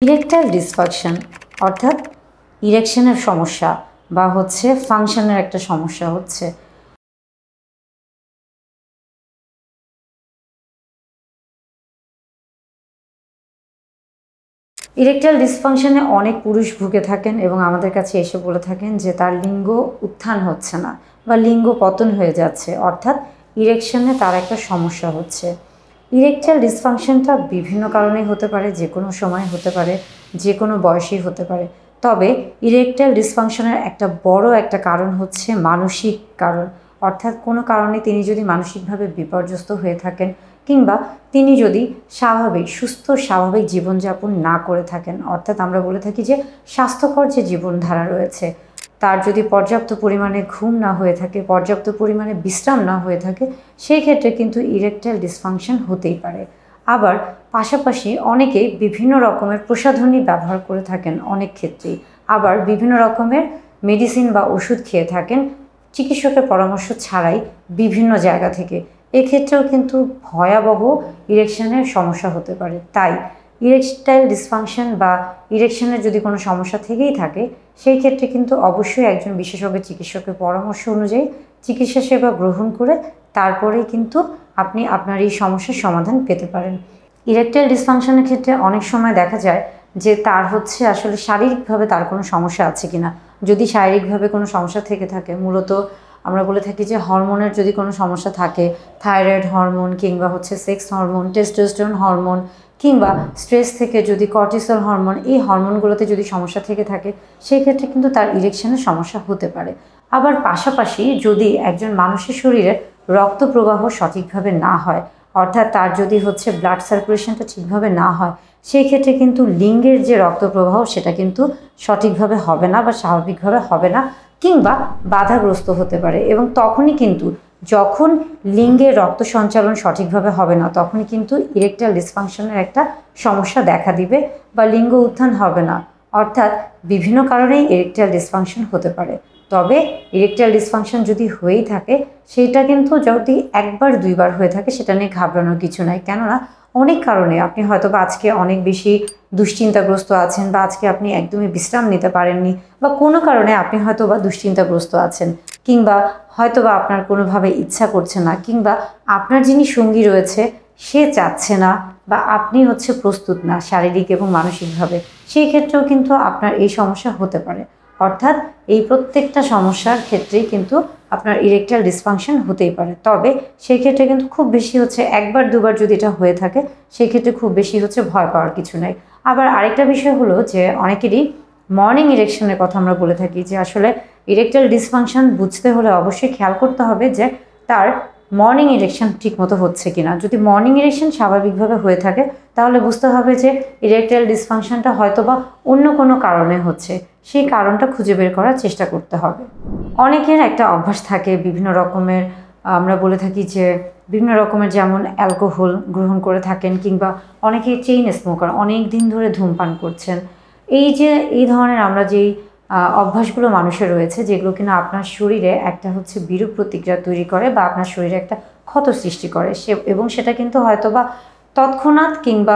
Erectile dysfunction অর্থাৎ ইরেকশনের সমস্যা বা ফাংশনের একটা সমস্যা হচ্ছে। ইরেকটাইল ডিসফাংশনে অনেক পুরুষ ভুগে থাকেন এবং আমাদের কাছে এসে বলে থাকেন যে তার লিঙ্গ উত্থান হচ্ছে না বা লিঙ্গ পতন হয়ে যাচ্ছে, অর্থাৎ ইরেকশনে তার একটা সমস্যা হচ্ছে। ইরেকটাইল ডিসফাংশনটা বিভিন্ন কারণেই হতে পারে, যে কোনো সময় হতে পারে, যে কোনো বয়সেই হতে পারে। তবে ইরেকটাইল ডিসফাংশনের একটা বড় একটা কারণ হচ্ছে মানসিক কারণ, অর্থাৎ কোনো কারণে তিনি যদি মানসিকভাবে বিপর্যস্ত হয়ে থাকেন কিংবা তিনি যদি সুস্থ স্বাভাবিক জীবনযাপন না করে থাকেন, অর্থাৎ আমরা বলে থাকি যে স্বাস্থ্যকর যে জীবনধারা রয়েছে তার যদি পর্যাপ্ত পরিমাণে ঘুম না হয়ে থাকে, পর্যাপ্ত পরিমাণে বিশ্রাম না হয়ে থাকে, সেই ক্ষেত্রে কিন্তু ইরেকটাইল ডিসফাংশন হতেই পারে। আবার পাশাপাশি অনেকেই বিভিন্ন রকমের প্রসাধনী ব্যবহার করে থাকেন অনেক ক্ষেত্রেই, আবার বিভিন্ন রকমের মেডিসিন বা ওষুধ খেয়ে থাকেন চিকিৎসকের পরামর্শ ছাড়াই বিভিন্ন জায়গা থেকে। এক্ষেত্রেও কিন্তু ভয়াবহ ইরেকশনের সমস্যা হতে পারে। তাই ইরেকটাইল ডিসফাংশন বা ইরেকশনের যদি কোনো সমস্যা থেকেই থাকে, সেই ক্ষেত্রে কিন্তু অবশ্যই একজন বিশেষজ্ঞ চিকিৎসকের পরামর্শ অনুযায়ী চিকিৎসা সেবা গ্রহণ করে তারপরেই কিন্তু আপনি আপনার এই সমস্যার সমাধান পেতে পারেন। ইরেকটাইল ডিসফাংশনের ক্ষেত্রে অনেক সময় দেখা যায় যে তার আসলে শারীরিকভাবে তার কোনো সমস্যা আছে কিনা। যদি শারীরিকভাবে কোনো সমস্যা থেকে থাকে, মূলত আমরা বলে থাকি যে হরমোনের যদি কোনো সমস্যা থাকে, থাইরয়েড হরমোন কিংবা সেক্স হরমোন, টেস্টোস্টেরন হরমোন কিংবা স্ট্রেস থেকে যদি কর্টিসল হরমোন, এই হরমোনগুলোতে যদি সমস্যা থেকে থাকে, সেই ক্ষেত্রে কিন্তু তার ইরেকশনের সমস্যা হতে পারে। আবার পাশাপাশি যদি একজন মানুষের শরীরে রক্ত প্রবাহ সঠিকভাবে না হয়, অর্থাৎ তার যদি ব্লাড সার্কুলেশনটা ঠিকভাবে না হয়, সেই ক্ষেত্রে কিন্তু লিঙ্গের যে রক্ত প্রবাহ সেটা কিন্তু সঠিকভাবে হবে না বা স্বাভাবিকভাবে হবে না কিংবা বাধাগ্রস্ত হতে পারে। এবং তখনই কিন্তু যখন লিঙ্গের রক্ত সঞ্চালন সঠিকভাবে হবে না, তখনই কিন্তু ইরেকটাইল ডিসফাংশনের একটা সমস্যা দেখা দিবে বা লিঙ্গ উত্থান হবে না। অর্থাৎ বিভিন্ন কারণেই ইরেকটাইল ডিসফাংশন হতে পারে। তবে ইরেকটাইল ডিসফাংশন যদি হয়েই থাকে, সেইটা কিন্তু যদি একবার দুইবার হয়ে থাকে, সেটা নিয়ে ঘাবড়ানোর কিছু নাই। কেননা অনেক কারণে আপনি হয়তো বা আজকে অনেক বেশি দুশ্চিন্তাগ্রস্ত আছেন, বা আজকে আপনি একদমই বিশ্রাম নিতে পারেননি, বা কোনো কারণে আপনি হয়তো বা দুশ্চিন্তাগ্রস্ত আছেন, কিংবা হয়তো বা আপনার কোনোভাবে ইচ্ছা করছে না, কিংবা আপনার যিনি সঙ্গী রয়েছে সে চাচ্ছে না, বা আপনি প্রস্তুত না শারীরিক এবং মানসিকভাবে, সেই ক্ষেত্রেও কিন্তু আপনার এই সমস্যা হতে পারে। অর্থাৎ এই প্রত্যেকটা সমস্যার ক্ষেত্রেই কিন্তু আপনার ইরেকটাইল ডিসফাংশন হতেই পারে। তবে সেই ক্ষেত্রে কিন্তু খুব বেশি একবার দুবার যদি এটা হয়ে থাকে, সেই ক্ষেত্রে খুব বেশি ভয় পাওয়ার কিছু নাই। আবার আরেকটা বিষয় হলো যে অনেকেরই মর্নিং ইরেকশনের কথা আমরা বলে থাকি, যে আসলে ইরেকটাইল ডিসফাংশন বুঝতে হলে অবশ্যই খেয়াল করতে হবে যে তার মর্নিং ইরেকশন ঠিকমতো হচ্ছে কিনা। যদি মর্নিং ইরেকশন স্বাভাবিকভাবে হয়ে থাকে, তাহলে বুঝতে হবে যে ইরেকটাইল ডিসফাংশনটা হয়তো বা অন্য কোনো কারণে হচ্ছে, সেই কারণটা খুঁজে বের করার চেষ্টা করতে হবে। অনেকের একটা অভ্যাস থাকে বিভিন্ন রকমের, আমরা বলে থাকি যে বিভিন্ন রকমের, যেমন অ্যালকোহল গ্রহণ করে থাকেন, কিংবা অনেকে চেইন স্মোকার, অনেক দিন ধরে ধূমপান করছেন। এই ধরনের আমরা যেই অভ্যাসগুলো মানুষের রয়েছে, যেগুলো কিনা আপনার শরীরে একটা বিরূপ প্রতিক্রিয়া তৈরি করে বা আপনার শরীরে একটা ক্ষত সৃষ্টি করে, এবং সেটা কিন্তু হয়তো বা তৎক্ষণাৎ কিংবা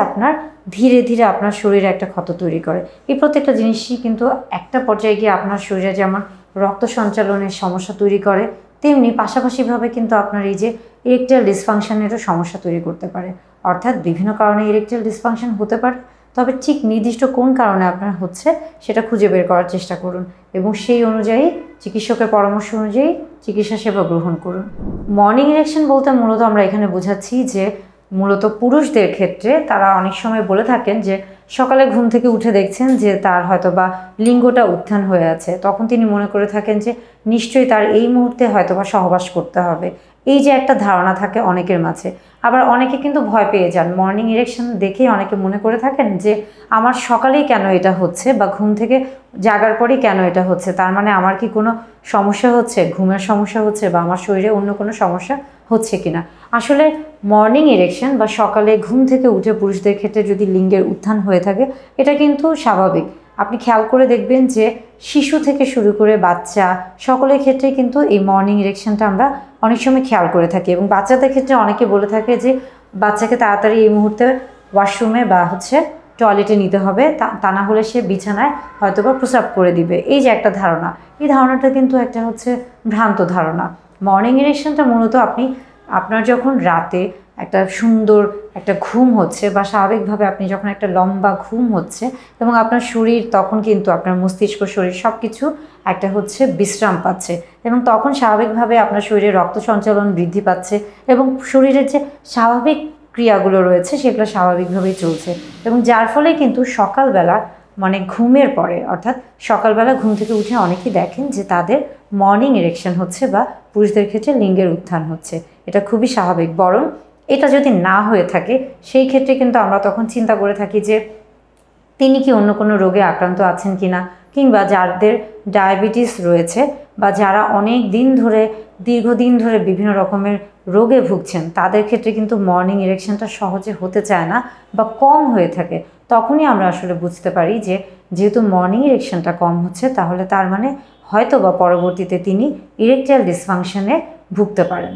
আপনার ধীরে ধীরে আপনার শরীরে একটা ক্ষত তৈরি করে। এই প্রত্যেকটা জিনিসই কিন্তু একটা পর্যায়ে গিয়ে আপনার শরীরে যেমন রক্ত সঞ্চালনের সমস্যা তৈরি করে, তেমনি পাশাপাশিভাবে কিন্তু আপনার এই যে ইরেকটাইল ডিসফাংশনেরও সমস্যা তৈরি করতে পারে। অর্থাৎ বিভিন্ন কারণে ইরেকটাইল ডিসফাংশন হতে পারে, তবে ঠিক নির্দিষ্ট কোন কারণে আপনার সেটা খুঁজে বের করার চেষ্টা করুন এবং সেই অনুযায়ী চিকিৎসকের পরামর্শ অনুযায়ী চিকিৎসা সেবা গ্রহণ করুন। মর্নিং ইরেকশন বলতে মূলত আমরা এখানে বোঝাচ্ছি যে মূলত পুরুষদের ক্ষেত্রে তারা অনেক সময় বলে থাকেন যে সকালে ঘুম থেকে উঠে দেখছেন যে তার হয়তো বা লিঙ্গটা উত্থান হয়ে আছে, তখন তিনি মনে করে থাকেন যে নিশ্চয়ই তার এই মুহূর্তে হয়তো বা সহবাস করতে হবে। এই যে একটা ধারণা থাকে অনেকের মাঝে। আবার অনেকে কিন্তু ভয় পেয়ে যান, মর্নিং ইরেকশন দেখেই অনেকে মনে করে থাকেন যে আমার সকালেই কেন এটা হচ্ছে, বা ঘুম থেকে জাগার পরেই কেন এটা হচ্ছে, তার মানে আমার কি কোনো সমস্যা হচ্ছে, ঘুমের সমস্যা হচ্ছে, বা আমার শরীরে অন্য কোনো সমস্যা হচ্ছে কিনা। আসলে মর্নিং ইরেকশন বা সকালে ঘুম থেকে উঠে পুরুষদের ক্ষেত্রে যদি লিঙ্গের উত্থান হয়ে থাকে, এটা কিন্তু স্বাভাবিক। আপনি খেয়াল করে দেখবেন যে শিশু থেকে শুরু করে বাচ্চা সকলের ক্ষেত্রে কিন্তু এই মর্নিং ইরেকশনটা আমরা অনেক সময় খেয়াল করে থাকি। এবং বাচ্চাদের ক্ষেত্রে অনেকে বলে থাকে যে বাচ্চাকে তাড়াতাড়ি এই মুহূর্তে ওয়াশরুমে বা টয়লেটে নিতে হবে, তা না হলে সে বিছানায় হয়তোবা প্রস্রাব করে দিবে। এই যে একটা ধারণা, এই ধারণাটা কিন্তু একটা হচ্ছে ভ্রান্ত ধারণা। মর্নিং ইরেকশনটা মূলত আপনার যখন রাতে একটা সুন্দর একটা ঘুম হচ্ছে বা স্বাভাবিকভাবে আপনি যখন একটা লম্বা ঘুম হচ্ছে এবং আপনার শরীর তখন কিন্তু আপনার মস্তিষ্ক শরীর সব কিছু একটা হচ্ছে বিশ্রাম পাচ্ছে এবং তখন স্বাভাবিকভাবে আপনার শরীরে রক্ত সঞ্চালন বৃদ্ধি পাচ্ছে এবং শরীরের যে স্বাভাবিক ক্রিয়াগুলো রয়েছে সেগুলো স্বাভাবিকভাবেই চলছে এবং যার ফলে কিন্তু সকালবেলা মানে ঘুমের পরে অর্থাৎ সকালবেলা ঘুম থেকে উঠে অনেকেই দেখেন যে তাদের মর্নিং ইরেকশন হচ্ছে বা পুরুষদের ক্ষেত্রে লিঙ্গের উত্থান হচ্ছে। এটা খুবই স্বাভাবিক। বরং এটা যদি না হয়ে থাকে সেই ক্ষেত্রে কিন্তু আমরা তখন চিন্তা করে থাকি যে তিনি কি অন্য কোনো রোগে আক্রান্ত আছেন কিনা, কিংবা যাদের ডায়াবেটিস রয়েছে বা যারা অনেক দিন ধরে দীর্ঘদিন ধরে বিভিন্ন রকমের রোগে ভুগছেন তাদের ক্ষেত্রে কিন্তু মর্নিং ইরেকশনটা সহজে হতে চায় না বা কম হয়ে থাকে। তখনই আমরা আসলে বুঝতে পারি যে যেহেতু মর্নিং ইরেকশনটা কম হচ্ছে তাহলে তার মানে হয়তো বা পরবর্তীতে তিনি ইরেকটাইল ডিসফাংশনে ভুগতে পারেন।